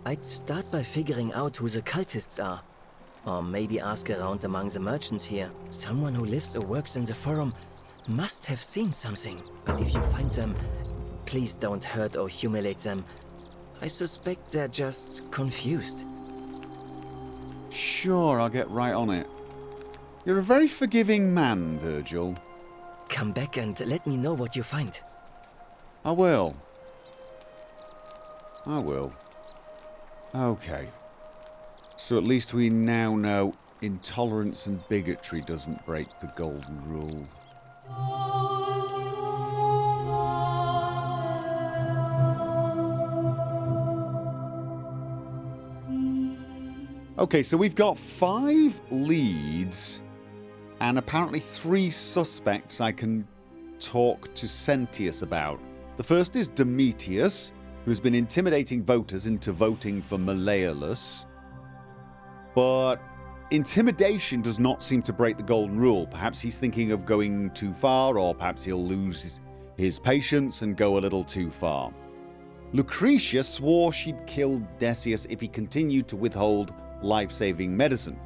I'd start by figuring out who the cultists are. Or maybe ask around among the merchants here. Someone who lives or works in the forum must have seen something. But if you find them, please don't hurt or humiliate them. I suspect they're just confused. Sure, I'll get right on it. You're a very forgiving man, Virgil. Come back and let me know what you find. I will. Okay. So at least we now know intolerance and bigotry doesn't break the golden rule. Okay, so we've got 5 leads and apparently 3 suspects I can talk to Centius about. The first is Demetrius, who's been intimidating voters into voting for Malleolus. But intimidation does not seem to break the golden rule. Perhaps he's thinking of going too far, or perhaps he'll lose his patience and go a little too far. Lucretia swore she'd kill Decius if he continued to withhold life-saving medicine.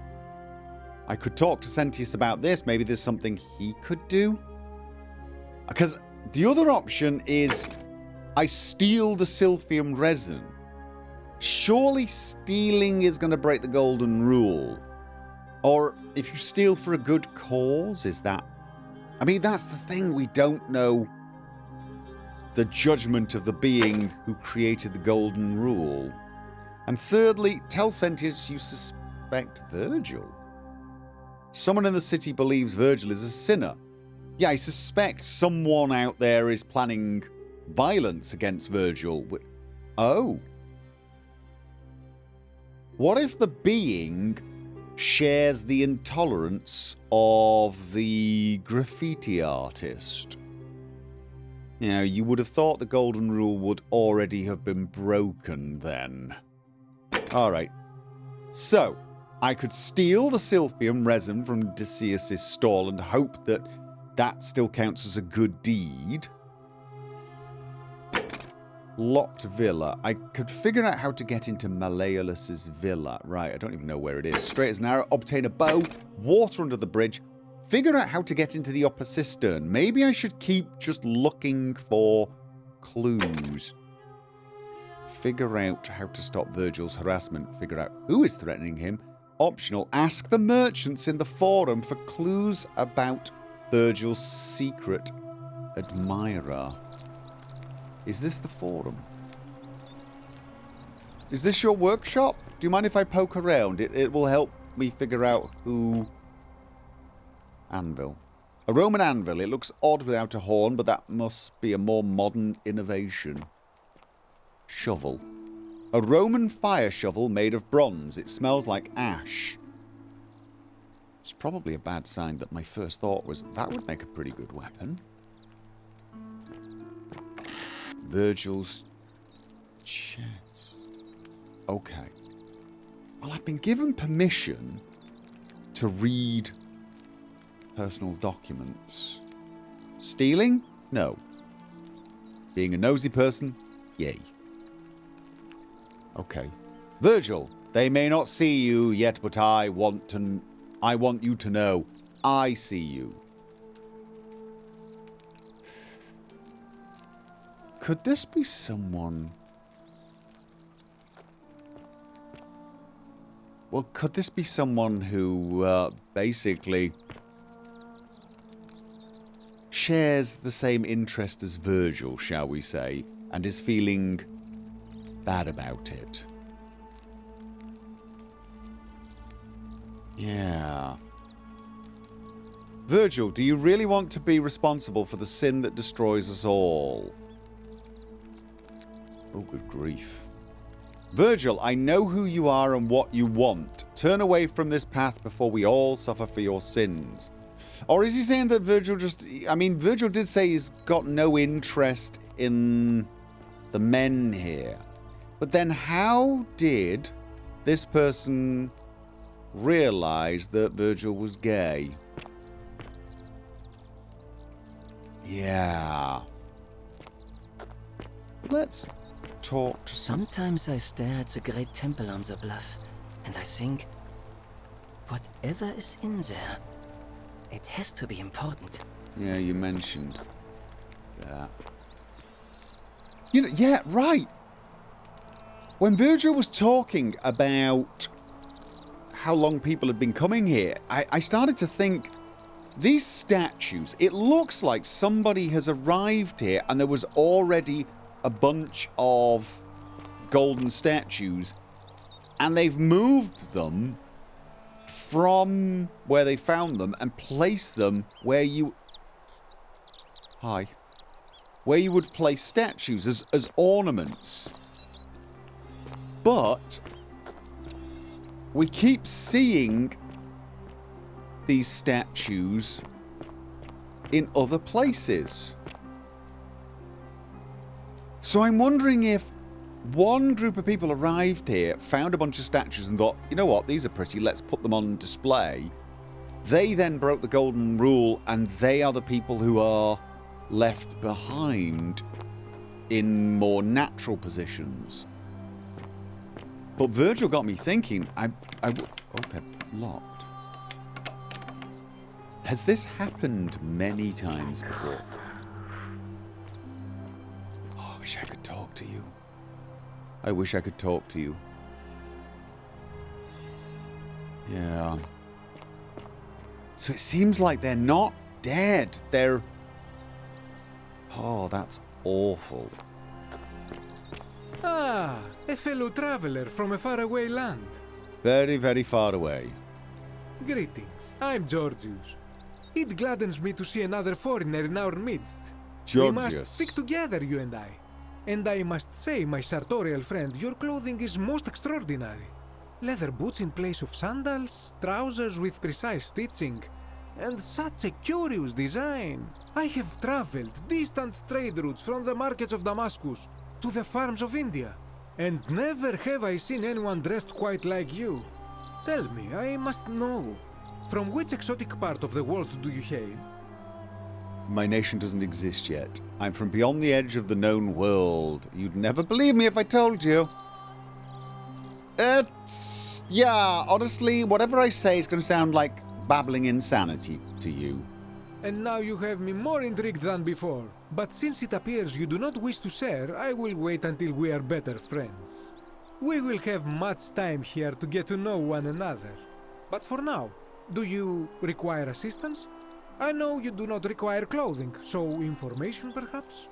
I could talk to Centius about this. Maybe there's something he could do. Because the other option is I steal the Silphium resin. Surely stealing is going to break the golden rule. Or if you steal for a good cause, is that... I mean, that's the thing. We don't know the judgment of the being who created the golden rule. And thirdly, tell Centius you suspect Virgil. Someone in the city believes Virgil is a sinner. Yeah, I suspect someone out there is planning violence against Virgil. Oh. What if the being shares the intolerance of the graffiti artist? You know, you would have thought the golden rule would already have been broken then. Alright. So, I could steal the Silphium resin from Decius' stall and hope that that still counts as a good deed. Locked villa. I could figure out how to get into Malleolus' villa. Right, I don't even know where it is. Straight as an arrow, obtain a bow, water under the bridge, figure out how to get into the upper cistern. Maybe I should keep just looking for clues. Figure out how to stop Virgil's harassment. Figure out who is threatening him. Optional, ask the merchants in the forum for clues about Virgil's secret admirer. Is this the forum? Is this your workshop? Do you mind if I poke around? It will help me figure out who... Anvil. A Roman anvil. It looks odd without a horn, but that must be a more modern innovation. Shovel. A Roman fire shovel made of bronze. It smells like ash. It's probably a bad sign that my first thought was that would make a pretty good weapon. Virgil's chest. Okay. Well, I've been given permission to read personal documents. Stealing? No. Being a nosy person? Yay. Okay. Virgil, they may not see you yet, but I want you to know I see you. Could this be someone... Well, could this be someone who basically shares the same interest as Virgil, shall we say, and is feeling bad about it? Yeah. Virgil, do you really want to be responsible for the sin that destroys us all? Oh, good grief. Virgil, I know who you are and what you want. Turn away from this path before we all suffer for your sins. Or is he saying that Virgil just... I mean, Virgil did say he's got no interest in the men here. But then how did this person realize that Virgil was gay? Yeah. Let's talk to Sometimes I stare at the great temple on the bluff, and I think, whatever is in there, it has to be important. Yeah, you mentioned that. You know, yeah, right. When Virgil was talking about how long people had been coming here, I started to think, these statues, it looks like somebody has arrived here and there was already a bunch of golden statues and they've moved them from where they found them and placed them where you... Hi. Where you would place statues as ornaments. But we keep seeing these statues in other places. So I'm wondering if one group of people arrived here, found a bunch of statues and thought, you know what, these are pretty, let's put them on display. They then broke the golden rule and they are the people who are left behind in more natural positions. But Virgil got me thinking, okay, locked. Has this happened many times before? Oh, I wish I could talk to you. I wish I could talk to you. Yeah. So it seems like they're not dead. They're... Oh, that's awful. Ah, a fellow traveler from a faraway land. Very, very far away. Greetings, I'm Georgius. It gladdens me to see another foreigner in our midst. Georgius. We must stick together, you and I. And I must say, my sartorial friend, your clothing is most extraordinary. Leather boots in place of sandals, trousers with precise stitching, and such a curious design. I have traveled distant trade routes from the markets of Damascus to the farms of India, and never have I seen anyone dressed quite like you. Tell me, I must know, from which exotic part of the world do you hail? My nation doesn't exist yet. I'm from beyond the edge of the known world. You'd never believe me if I told you. Yeah, honestly, whatever I say is going to sound like babbling insanity to you. And now you have me more intrigued than before. But since it appears you do not wish to share, I will wait until we are better friends. We will have much time here to get to know one another. But for now, do you require assistance? I know you do not require clothing, so information perhaps?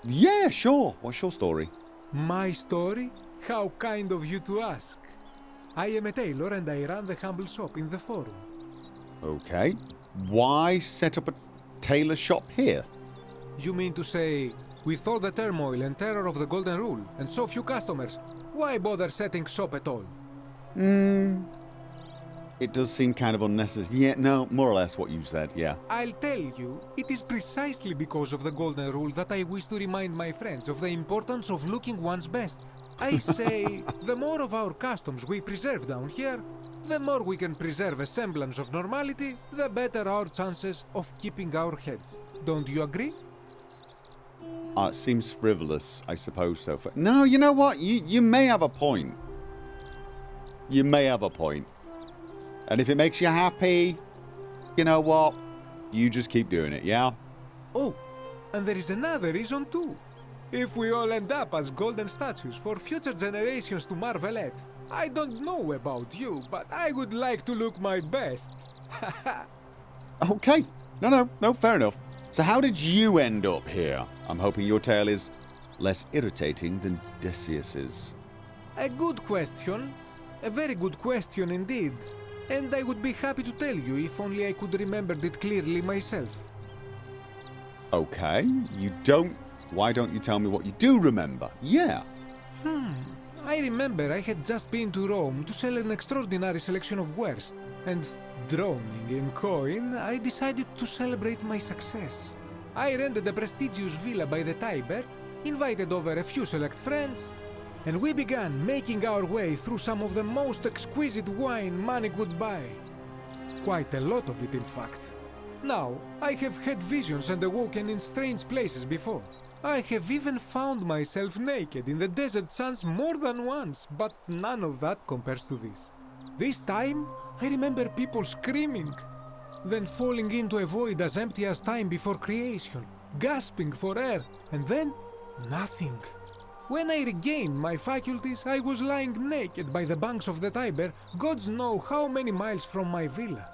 Yeah, sure. What's your story? My story? How kind of you to ask. I am a tailor and I run the humble shop in the forum. Okay. Why set up a tailor shop here? You mean to say, with all the turmoil and terror of the Golden Rule and so few customers, why bother setting shop at all? It does seem kind of unnecessary. Yeah, no, more or less what you said, yeah. I'll tell you, it is precisely because of the Golden Rule that I wish to remind my friends of the importance of looking one's best. I say, the more of our customs we preserve down here, the more we can preserve a semblance of normality, the better our chances of keeping our heads. Don't you agree? It seems frivolous, I suppose so. No, you know what? You may have a point. You may have a point. And if it makes you happy, you know what? You just keep doing it, yeah? Oh, and there is another reason too. If we all end up as golden statues for future generations to marvel at, I don't know about you, but I would like to look my best. Okay. No, fair enough. So how did you end up here? I'm hoping your tale is less irritating than Decius's. A good question. A very good question indeed. And I would be happy to tell you if only I could remember it clearly myself. Okay, you don't. Why don't you tell me what you do remember? Yeah. I remember I had just been to Rome to sell an extraordinary selection of wares, and drowning in coin, I decided to celebrate my success. I rented a prestigious villa by the Tiber, invited over a few select friends, and we began making our way through some of the most exquisite wine money could buy. Quite a lot of it, in fact. Now, I have had visions and awoken in strange places before. I have even found myself naked in the desert sands more than once, but none of that compares to this. This time, I remember people screaming, then falling into a void as empty as time before creation, gasping for air, and then nothing. When I regained my faculties, I was lying naked by the banks of the Tiber, gods know how many miles from my villa.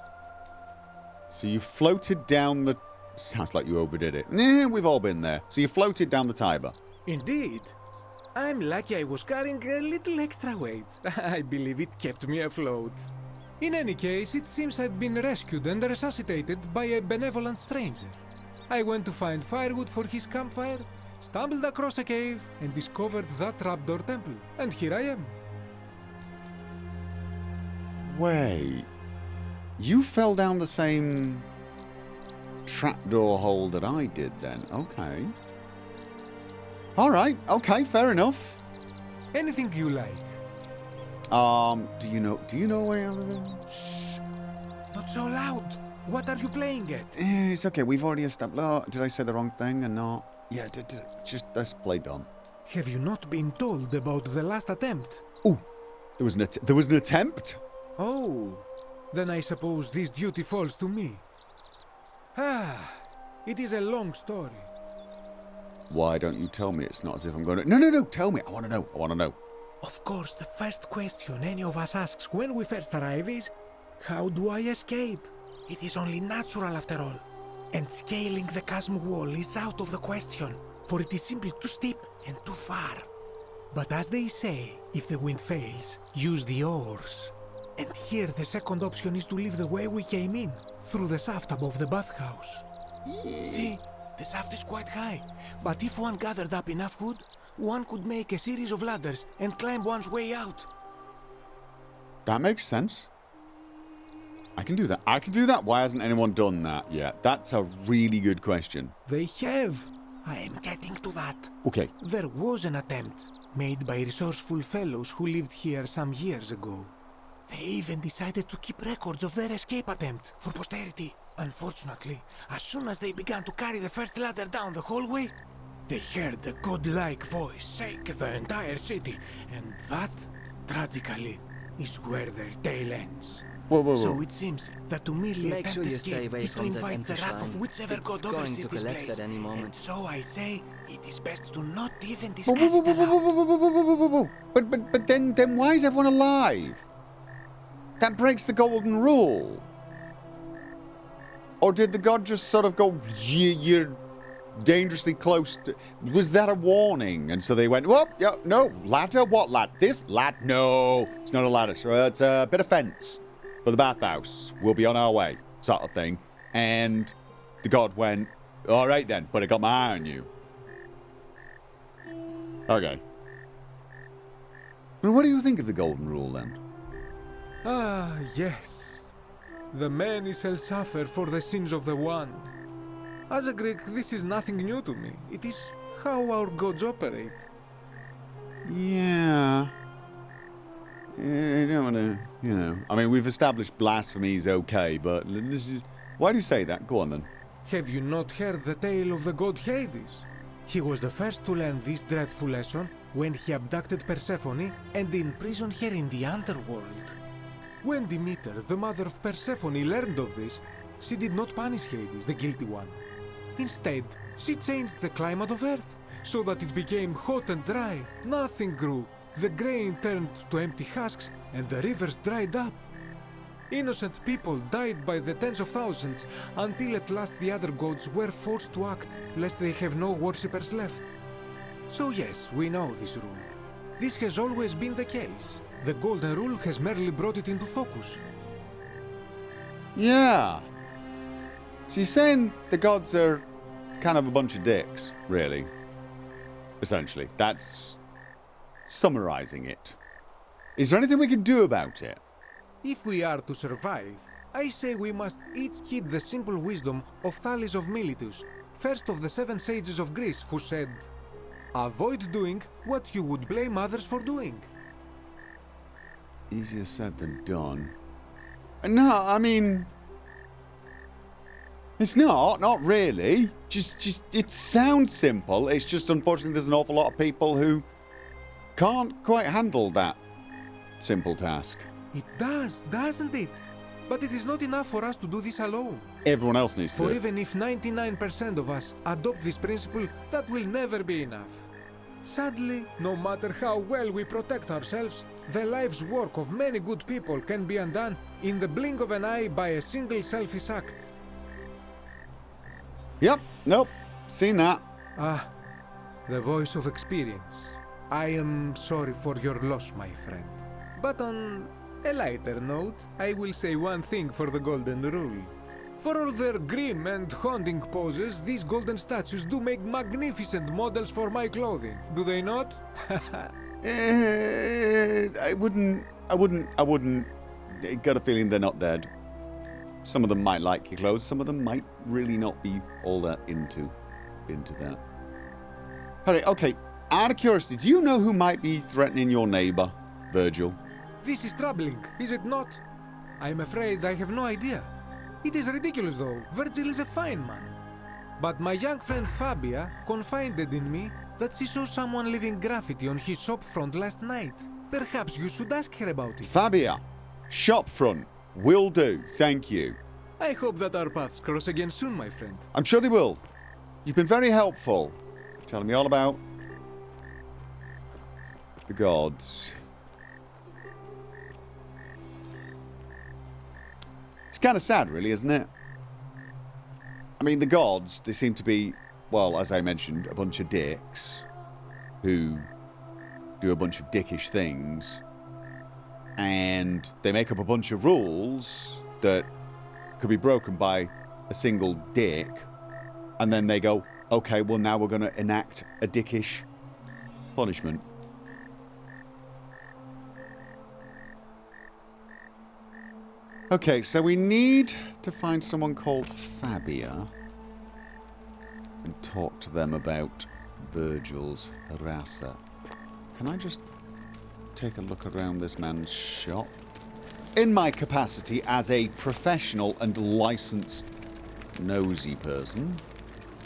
So you floated down the... Sounds like you overdid it. Nah, we've all been there. So you floated down the Tiber. Indeed. I'm lucky I was carrying a little extra weight. I believe it kept me afloat. In any case, it seems I'd been rescued and resuscitated by a benevolent stranger. I went to find firewood for his campfire, stumbled across a cave, and discovered that trapdoor temple. And here I am. Wait. You fell down the same trapdoor hole that I did then. Okay. Alright, okay, fair enough. Anything you like. Do you know where everything? Shh! Not so loud! What are you playing at? It's okay, we've already established... Oh, did I say the wrong thing or not? Yeah, just let's play dumb. Have you not been told about the last attempt? Ooh, there was an attempt? Oh, then I suppose this duty falls to me. It is a long story. Why don't you tell me? It's not as if I'm going to... No, tell me. I want to know. Of course, the first question any of us asks when we first arrive is, how do I escape? It is only natural after all. And scaling the chasm wall is out of the question, for it is simply too steep and too far. But as they say, if the wind fails, use the oars. And here the second option is to leave the way we came in, through the shaft above the bathhouse. See, the shaft is quite high, but if one gathered up enough wood, one could make a series of ladders and climb one's way out. That makes sense. I can do that. Why hasn't anyone done that yet? That's a really good question. They have. I am getting to that. Okay. There was an attempt made by resourceful fellows who lived here some years ago. They even decided to keep records of their escape attempt for posterity. Unfortunately, as soon as they began to carry the first ladder down the hallway, they heard a godlike voice shake the entire city, and that, tragically, is where their tale ends. Whoa. So it seems that to merely Make attempt sure you stay escape away is to from that invite the empty wrath of shrine. whichever god It's going oversees to this collapse place. at any moment. And so I say, it is best to not even discuss it aloud. But then why is everyone alive? That breaks the golden rule. Or did the god just sort of go, you're dangerously close to... Was that a warning? And so they went, whoop, yeah, no, ladder? What ladder? This ladder? No, it's not a ladder. So it's a bit of fence for the bathhouse. We'll be on our way, sort of thing. And the god went, all right then, but I got my eye on you. Okay. Well, what do you think of the golden rule then? Ah, yes. The many shall suffer for the sins of the one. As a Greek, this is nothing new to me. It is how our gods operate. Yeah. I don't want to, I mean, we've established blasphemy is okay, but this is... Why do you say that? Go on then. Have you not heard the tale of the god Hades? He was the first to learn this dreadful lesson when he abducted Persephone and imprisoned her in the underworld. When Demeter, the mother of Persephone, learned of this, she did not punish Hades, the guilty one. Instead, she changed the climate of Earth so that it became hot and dry. Nothing grew. The grain turned to empty husks and the rivers dried up. Innocent people died by the tens of thousands until at last the other gods were forced to act, lest they have no worshippers left. So yes, we know this rule. This has always been the case. The Golden Rule has merely brought it into focus. Yeah. So you're saying the gods are kind of a bunch of dicks, really? Essentially. That's summarizing it. Is there anything we can do about it? If we are to survive, I say we must each heed the simple wisdom of Thales of Miletus, first of the 7 sages of Greece, who said, "Avoid doing what you would blame others for doing." Easier said than done. No, I mean... It's not really. Just it sounds simple. It's just unfortunately there's an awful lot of people who can't quite handle that simple task. It does, doesn't it? But it is not enough for us to do this alone. Everyone else needs to For do it. even if 99% of us adopt this principle, that will never be enough. Sadly, no matter how well we protect ourselves, the life's work of many good people can be undone in the blink of an eye by a single selfish act. Yep, nope, seen that. Ah, the voice of experience. I am sorry for your loss, my friend. But on a lighter note, I will say one thing for the Golden Rule. For all their grim and haunting poses, these golden statues do make magnificent models for my clothing, do they not? I wouldn't. I got a feeling they're not dead. Some of them might like your clothes, some of them might really not be all that into that. Alright, okay, out of curiosity, do you know who might be threatening your neighbour, Virgil? This is troubling, is it not? I am afraid I have no idea. It is ridiculous though, Virgil is a fine man. But my young friend Fabia confided in me that she saw someone leaving graffiti on his shop front last night. Perhaps you should ask her about it. Fabia, shop front, will do, thank you. I hope that our paths cross again soon, my friend. I'm sure they will. You've been very helpful, telling me all about the gods. It's kind of sad, really, isn't it? I mean, the gods, they seem to be, well, as I mentioned, a bunch of dicks who do a bunch of dickish things, and they make up a bunch of rules that could be broken by a single dick, and then they go, okay, well, now we're going to enact a dickish punishment. Okay, so we need to find someone called Fabia and talk to them about Virgil's harasser. Can I just take a look around this man's shop? In my capacity as a professional and licensed nosy person,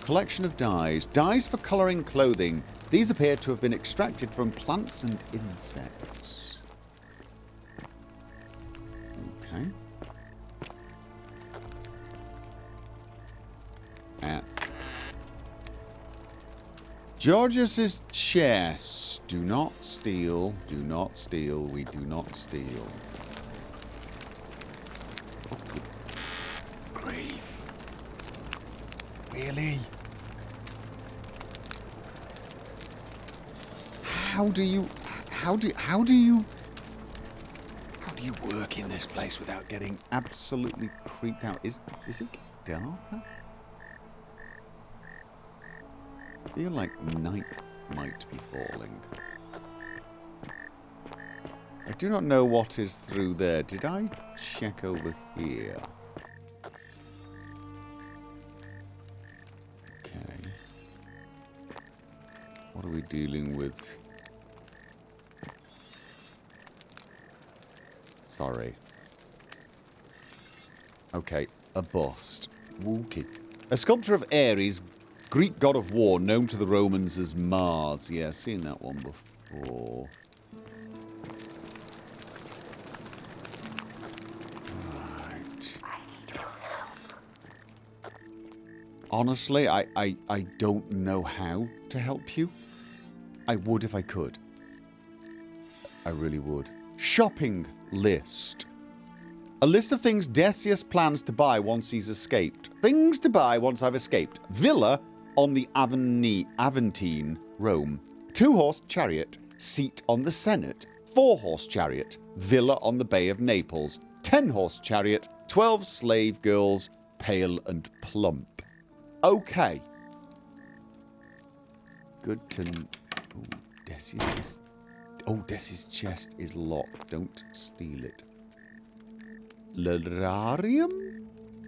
collection of dyes. Dyes for colouring clothing. These appear to have been extracted from plants and insects. Okay. Georgius's chest. Do not steal. Do not steal. We do not steal. Oh, good grief. Really? How do you work in this place without getting absolutely creeped out? Is it darker? I feel like night might be falling. I do not know what is through there. Did I check over here? Okay. What are we dealing with? Sorry. Okay, a bust. Okay. A sculpture of Ares, Greek god of war, known to the Romans as Mars. Yeah, seen that one before. Right. Honestly, I don't know how to help you. I would if I could. I really would. Shopping list. A list of things Decius plans to buy once he's escaped. Things to buy once I've escaped. Villa on the Aventine, Rome. 2-horse chariot. Seat on the Senate. 4-horse chariot. Villa on the Bay of Naples. 10-horse chariot. 12 slave girls. Pale and plump. Okay. Good to... Oh, Decius' chest is locked. Don't steal it. Lerarium?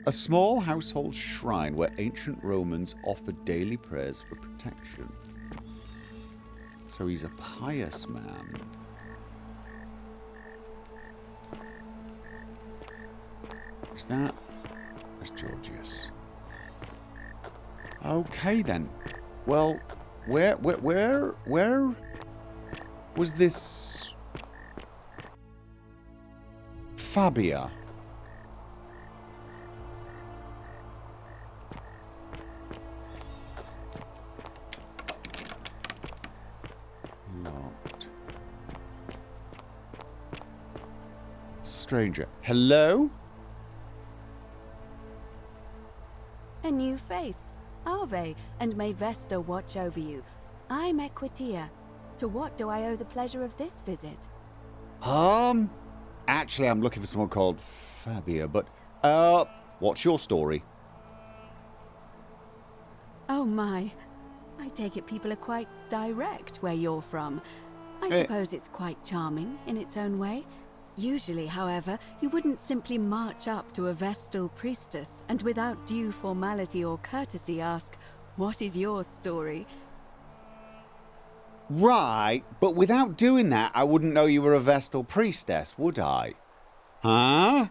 A small household shrine where ancient Romans offered daily prayers for protection. So he's a pious man. Is that... That's Georgius. Okay then. Well, where was this Fabia? Locked. Stranger. Hello? A new face. Ave, and may Vesta watch over you. I'm Equitia. To what do I owe the pleasure of this visit? Actually, I'm looking for someone called Fabia, but, what's your story? Oh my. I take it people are quite direct where you're from. I suppose it's quite charming in its own way. Usually, however, you wouldn't simply march up to a Vestal priestess and without due formality or courtesy ask, "What is your story?" Right, but without doing that, I wouldn't know you were a Vestal priestess, would I? Huh?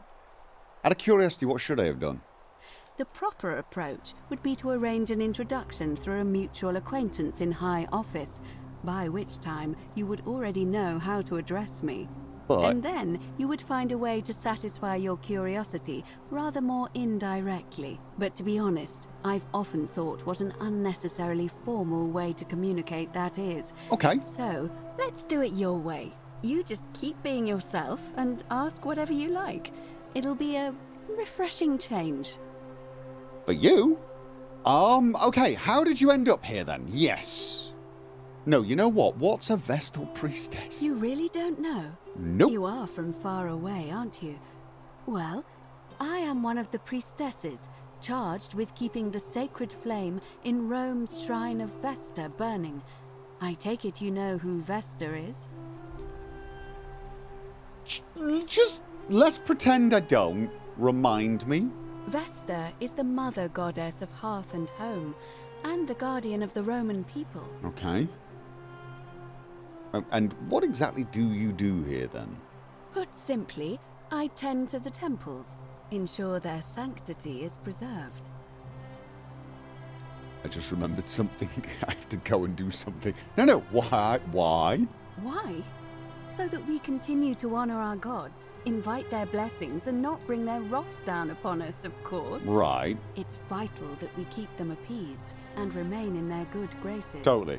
Out of curiosity, what should I have done? The proper approach would be to arrange an introduction through a mutual acquaintance in high office, by which time you would already know how to address me. But And then you would find a way to satisfy your curiosity rather more indirectly. But to be honest, I've often thought what an unnecessarily formal way to communicate that is. okay. So, let's do it your way. You just keep being yourself and ask whatever you like. It'll be a refreshing change. For you? Okay, how did you end up here then? Yes. No, you know what? What's a Vestal priestess? You really don't know? Nope. You are from far away, aren't you? Well, I am one of the priestesses, charged with keeping the sacred flame in Rome's shrine of Vesta burning. I take it you know who Vesta is? Just let's pretend I don't. Remind me. Vesta is the mother goddess of hearth and home, and the guardian of the Roman people. Okay. And what exactly do you do here then? Put simply, I tend to the temples, ensure their sanctity is preserved. I just remembered something. I have to go and do something. No, why? Why? Why? So that we continue to honor our gods, invite their blessings, and not bring their wrath down upon us, of course. Right. It's vital that we keep them appeased and remain in their good graces. Totally.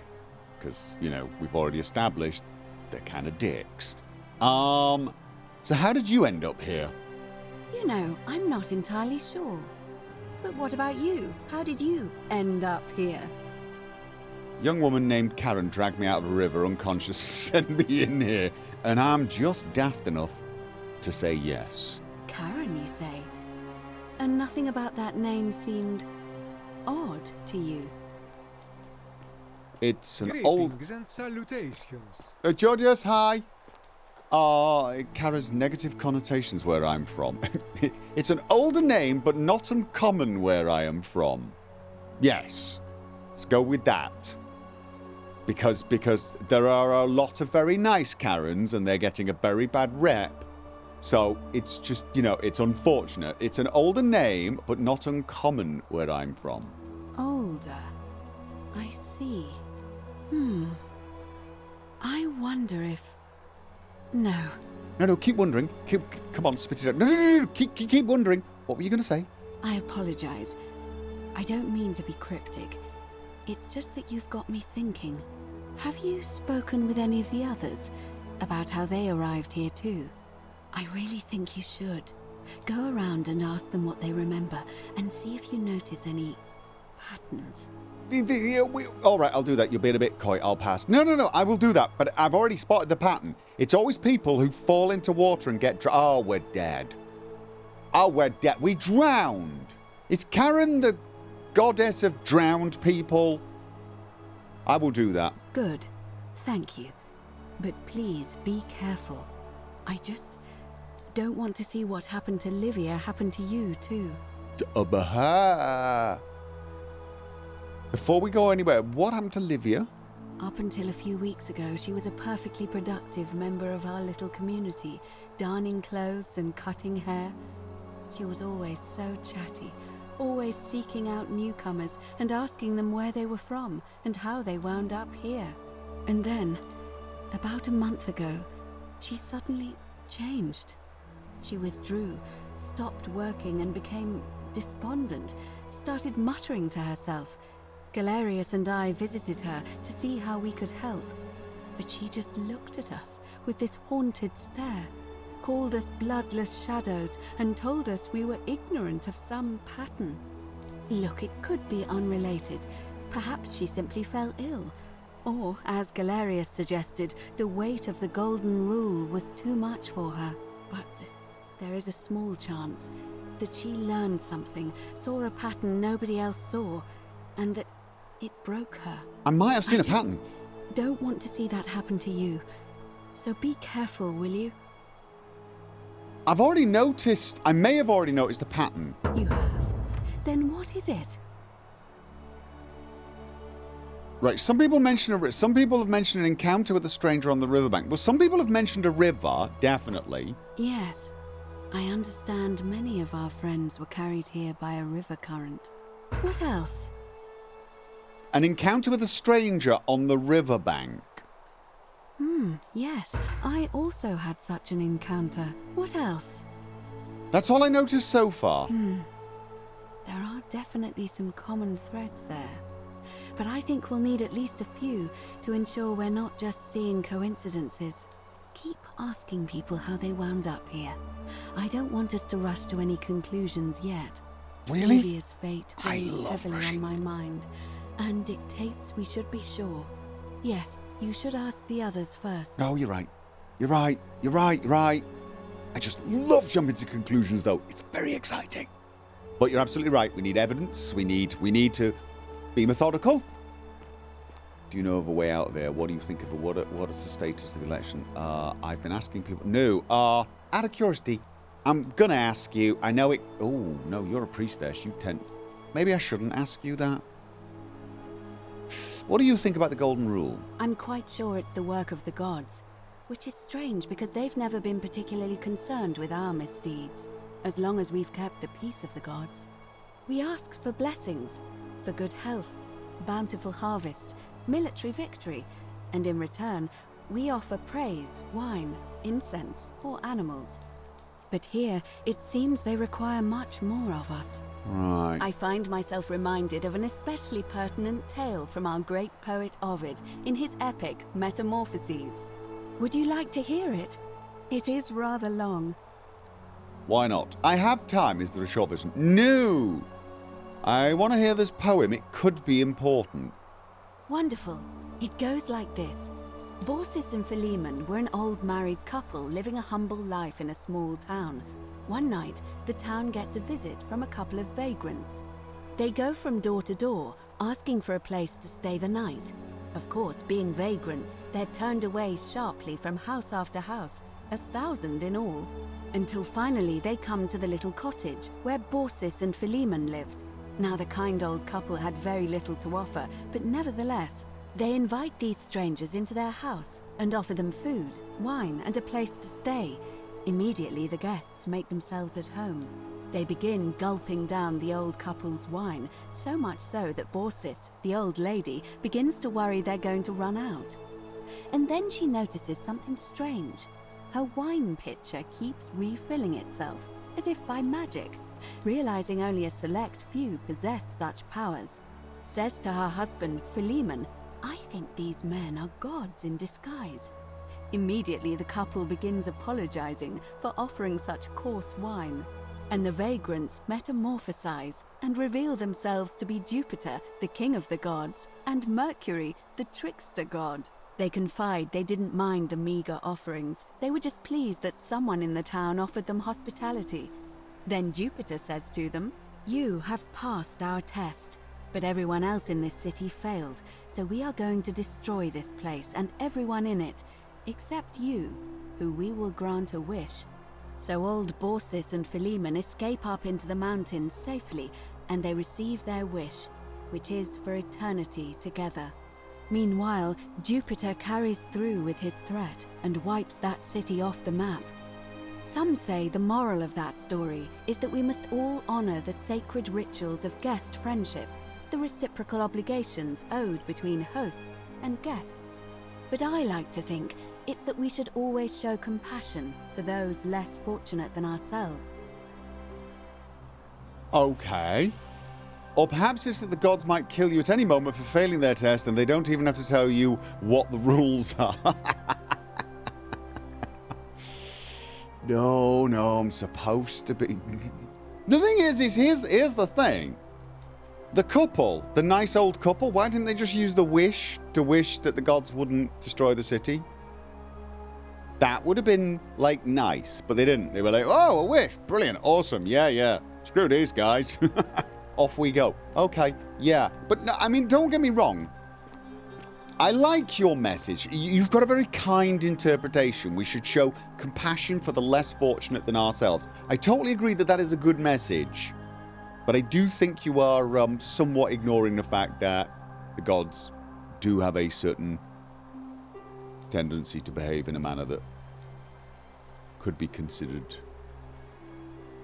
Because, we've already established they're kind of dicks. So how did you end up here? I'm not entirely sure. But what about you? How did you end up here? Young woman named Karen dragged me out of a river unconscious, sent me in here, and I'm just daft enough to say yes. Karen, you say? And nothing about that name seemed odd to you? It's an old... Greetings and salutations. Georgios, hi! It carries negative connotations where I'm from. It's an older name, but not uncommon where I am from. Yes, let's go with that. Because there are a lot of very nice Karens, and they're getting a very bad rep. So it's just, it's unfortunate. It's an older name, but not uncommon where I'm from. Older. I see. I wonder if... No. No, keep wondering. Come on, spit it out. No, keep wondering. What were you going to say? I apologize. I don't mean to be cryptic. It's just that you've got me thinking. Have you spoken with any of the others about how they arrived here too? I really think you should. Go around and ask them what they remember and see if you notice any patterns. All right, I'll do that. You're being a bit coy. I'll pass. No, I will do that. But I've already spotted the pattern. It's always people who fall into water and get Oh, we're dead. Oh, we're dead. We drowned. Is Karen the goddess of drowned people? I will do that. Good. Thank you. But please be careful. I just don't want to see what happened to Olivia happen to you too. Before we go anywhere, what happened to Olivia? Up until a few weeks ago, she was a perfectly productive member of our little community, darning clothes and cutting hair. She was always so chatty, always seeking out newcomers and asking them where they were from and how they wound up here. And then, about a month ago, she suddenly changed. She withdrew, stopped working and became despondent, started muttering to herself. Galerius and I visited her to see how we could help, but she just looked at us with this haunted stare, called us bloodless shadows, and told us we were ignorant of some pattern. Look, it could be unrelated. Perhaps she simply fell ill. Or, as Galerius suggested, the weight of the Golden Rule was too much for her. But there is a small chance that she learned something, saw a pattern nobody else saw, and that it broke her. I might have seen a pattern. Don't want to see that happen to you. So be careful, will you? I've already noticed, I may have already noticed a pattern. You have? Then what is it? Right, some people have mentioned an encounter with a stranger on the riverbank. Well, some people have mentioned a river, definitely. Yes. I understand many of our friends were carried here by a river current. What else? An encounter with a stranger on the riverbank. Yes. I also had such an encounter. What else? That's all I noticed so far. There are definitely some common threads there. But I think we'll need at least a few to ensure we're not just seeing coincidences. Keep asking people how they wound up here. I don't want us to rush to any conclusions yet. Really? Olivia's fate weighs heavily on my mind, and dictates we should be sure. Yes, you should ask the others first. No, you're right. You're right. I just love jumping to conclusions, though. It's very exciting. But you're absolutely right. We need evidence. We need to be methodical. Do you know of a way out of here? What do you think of it? What is the status of the election? I've been asking people. No, out of curiosity, I'm gonna ask you. I know it. Oh no, you're a priestess. Maybe I shouldn't ask you that. What do you think about the Golden Rule? I'm quite sure it's the work of the gods, which is strange because they've never been particularly concerned with our misdeeds, as long as we've kept the peace of the gods. We asked for blessings, for good health, bountiful harvest, military victory, and in return, we offer praise, wine, incense, or animals. But here, it seems they require much more of us. Right. I find myself reminded of an especially pertinent tale from our great poet Ovid in his epic Metamorphoses. Would you like to hear it? It is rather long. Why not? I have time. Is there a short version? No! I want to hear this poem. It could be important. Wonderful. It goes like this. Baucis and Philemon were an old married couple living a humble life in a small town. One night, the town gets a visit from a couple of vagrants. They go from door to door, asking for a place to stay the night. Of course, being vagrants, they're turned away sharply from house after house, 1,000 in all, until finally they come to the little cottage where Baucis and Philemon lived. Now, the kind old couple had very little to offer, but nevertheless, they invite these strangers into their house and offer them food, wine, and a place to stay. Immediately, the guests make themselves at home. They begin gulping down the old couple's wine, so much so that Baucis, the old lady, begins to worry they're going to run out. And then she notices something strange. Her wine pitcher keeps refilling itself, as if by magic. Realizing only a select few possess such powers, says to her husband, Philemon, "I think these men are gods in disguise." Immediately the couple begins apologizing for offering such coarse wine, and the vagrants metamorphosize and reveal themselves to be Jupiter, the king of the gods, and Mercury, the trickster god. They confide they didn't mind the meager offerings. They were just pleased that someone in the town offered them hospitality. Then Jupiter says to them, "You have passed our test, but everyone else in this city failed, so we are going to destroy this place and everyone in it, except you, who we will grant a wish." So old Baucis and Philemon escape up into the mountains safely, and they receive their wish, which is for eternity together. Meanwhile, Jupiter carries through with his threat and wipes that city off the map. Some say the moral of that story is that we must all honor the sacred rituals of guest friendship, the reciprocal obligations owed between hosts and guests. But I like to think it's that we should always show compassion for those less fortunate than ourselves. Okay. Or perhaps it's that the gods might kill you at any moment for failing their test and they don't even have to tell you what the rules are. No, I'm supposed to be... The thing is here's the thing. The couple, the nice old couple, why didn't they just use the wish to wish that the gods wouldn't destroy the city? That would have been, like, nice, but they didn't. They were like, oh, a wish, brilliant, awesome, yeah. Screw these guys. Off we go. Okay, yeah. But, no, I mean, don't get me wrong. I like your message. You've got a very kind interpretation. We should show compassion for the less fortunate than ourselves. I totally agree that that is a good message. But I do think you are somewhat ignoring the fact that the gods do have a certain tendency to behave in a manner that could be considered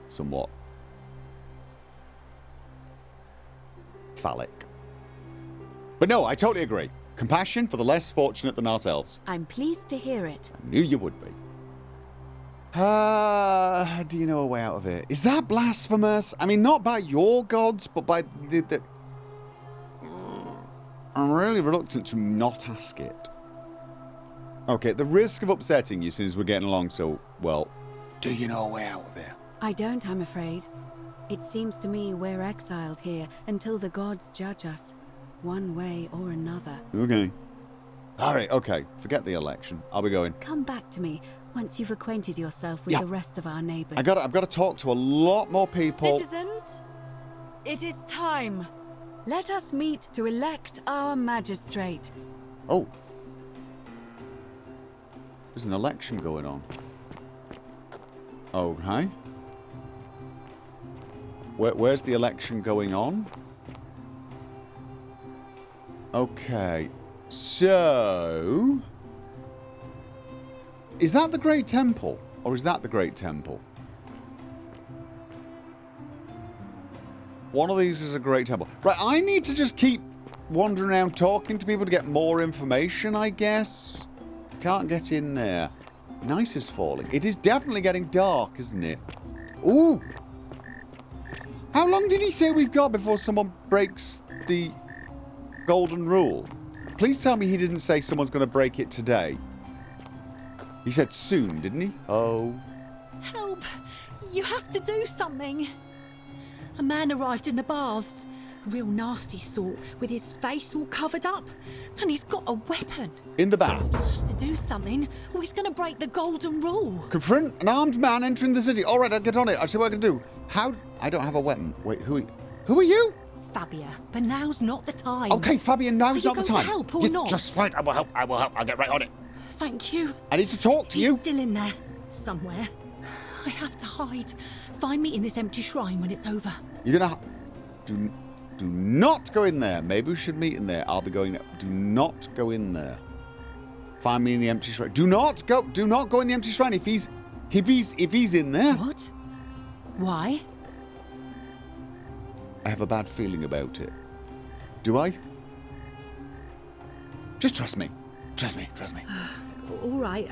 somewhat phallic. But no, I totally agree. Compassion for the less fortunate than ourselves. I'm pleased to hear it. I knew you would be. Do you know a way out of it? Is that blasphemous? I mean, not by your gods, but by the... I'm really reluctant to not ask it. Okay, at the risk of upsetting you since we're getting along so well, do you know a way out of it? I don't, I'm afraid. It seems to me we're exiled here until the gods judge us, one way or another. Okay. Alright, okay. Forget the election. I'll be going. Come back to me once you've acquainted yourself with the rest of our neighbours. I've got to talk to a lot more people. Citizens, it is time. Let us meet to elect our magistrate. Oh. There's an election going on. Okay. Where's the election going on? Okay. So... Is that the Great Temple? Or is that the Great Temple? One of these is a Great Temple. Right, I need to just keep wandering around talking to people to get more information, I guess. Can't get in there. Night is falling. It is definitely getting dark, isn't it? Ooh! How long did he say we've got before someone breaks the golden rule? Please tell me he didn't say someone's going to break it today. He said soon, didn't he? Oh. Help! You have to do something. A man arrived in the baths. A real nasty sort, with his face all covered up. And he's got a weapon. In the baths. To do something, or he's going to break the golden rule. Confront an armed man entering the city. All right, I'll get on it. I'll see what I can do. How? I don't have a weapon. Wait, who are you? Fabia, but now's not the time. Okay, Fabian, now's not the time. Are you going to help or yes, not? Just fine. I will help. I'll get right on it. Thank you. I need to talk to you. He's still in there. Somewhere. I have to hide. Find me in this empty shrine when it's over. You're gonna... Do not go in there. Maybe we should meet in there. I'll be going... Do not go in there. Find me in the empty shrine. Do not go in the empty shrine if he's in there. What? Why? I have a bad feeling about it. Do I? Just trust me. Trust me. All right,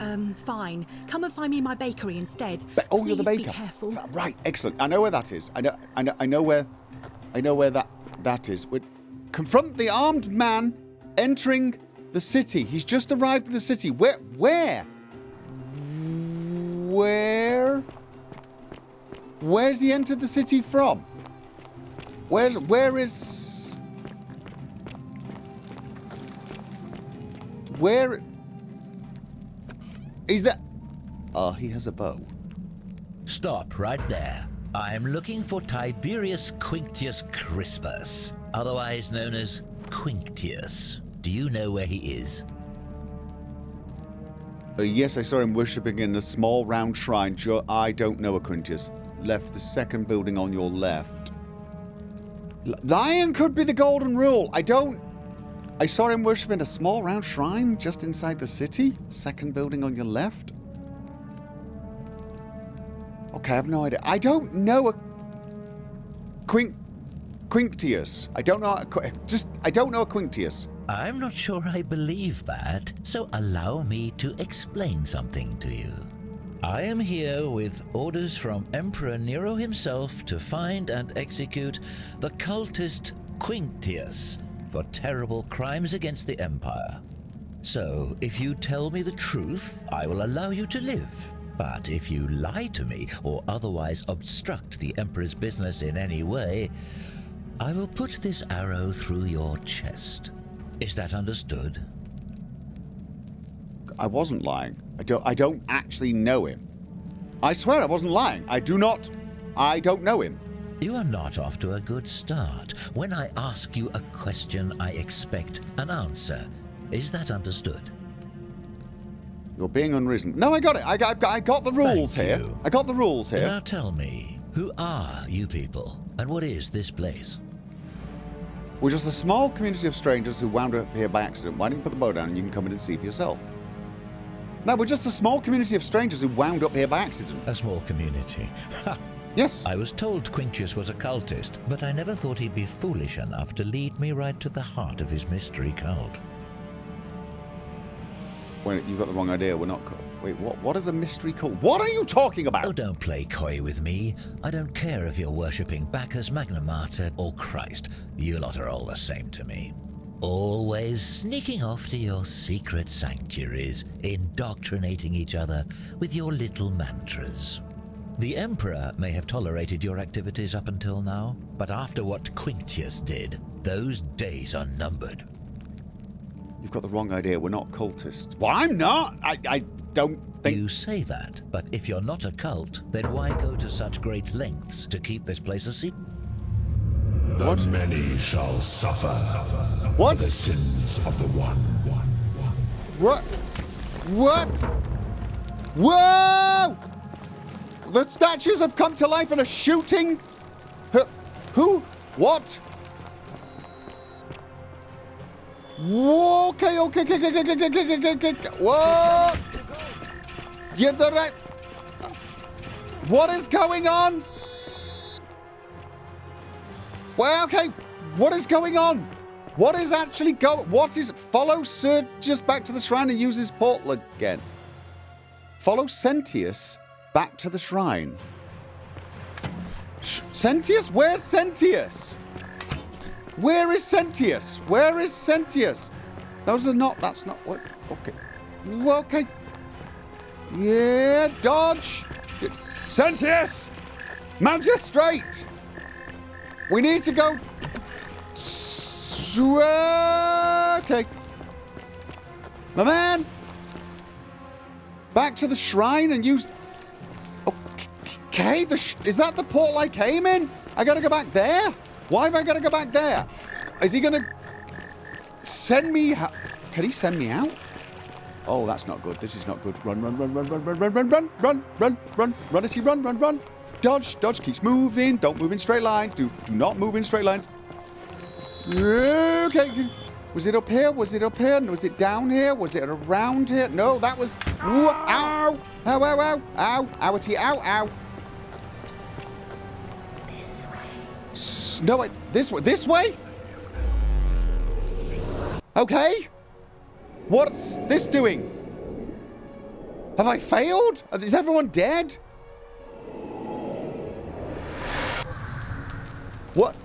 fine. Come and find me in my bakery instead. Oh, you're the Please baker. Be careful. Right, excellent. I know where that is. I know where that is. Confront the armed man entering the city. He's just arrived in the city. Where? Where's he entered the city from? Where is that? Oh, he has a bow. Stop right there. I'm looking for Tiberius Quinctius Crispus, otherwise known as Quinctius. Do you know where he is? Yes, I saw him worshipping in a small round shrine. I don't know a Quintius. Left the second building on your left. Lion could be the golden rule. I saw him worshipping a small round shrine just inside the city. Second building on your left. Okay, I have no idea. I don't know a Quinctius. I don't know I don't know a Quinctius. I'm not sure I believe that, so allow me to explain something to you. I am here with orders from Emperor Nero himself to find and execute the cultist Quinctius for terrible crimes against the Empire. So, if you tell me the truth, I will allow you to live. But if you lie to me or otherwise obstruct the Emperor's business in any way, I will put this arrow through your chest. Is that understood? I wasn't lying. I don't actually know him. I swear I wasn't lying. I don't know him. You are not off to a good start. When I ask you a question, I expect an answer. Is that understood? You're being unreasonable. No, I got it. I got the rules Thank here. you. I got the rules here. Now tell me, who are you people, and what is this place? We're just a small community of strangers who wound up here by accident. Why don't you put the bow down and you can come in and see for yourself? No, we're just a small community of strangers who wound up here by accident. A small community. Ha! Yes. I was told Quinctius was a cultist, but I never thought he'd be foolish enough to lead me right to the heart of his mystery cult. Wait, you've got the wrong idea. We're not... Wait, what is a mystery cult? What are you talking about? Oh, don't play coy with me. I don't care if you're worshipping Bacchus, Magna Mater, or Christ. You lot are all the same to me. Always sneaking off to your secret sanctuaries, indoctrinating each other with your little mantras. The Emperor may have tolerated your activities up until now, but after what Quinctius did, those days are numbered. You've got the wrong idea. We're not cultists. Well, I'm not. I don't think... You say that, but if you're not a cult, then why go to such great lengths to keep this place a secret? The many shall suffer What? for the sins of the one. What? What? Whoa! The statues have come to life and are shooting? Who? What? Whoa, okay. What? You're the right... What is going on? Well, okay. What is going on? What is actually going... What is... Follow Sergius back to the shrine and use his portal again. Follow Centius back to the shrine. Centius? Where's Centius? Where is Centius? Where is Centius? Those are not... That's not what... Okay. Okay. Yeah, dodge. Centius! Magistrate! We need to go... Okay. My man! Back to the shrine and use... Okay, is that the portal I came in? I gotta go back there? Why have I gotta go back there? Is he gonna... send me... Can he send me out? Oh, that's not good. This is not good. Run. Is he run? Dodge, keeps moving. Don't move in straight lines. Do not move in straight lines. Okay. Was it up here? Was it down here? Was it around here? No, that was... Ow! Ow! Ouchie, ow! No, this way? Okay. What's this doing? Have I failed? Is everyone dead? What?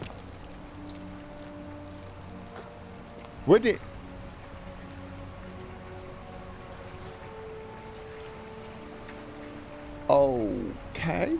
Where did... Okay.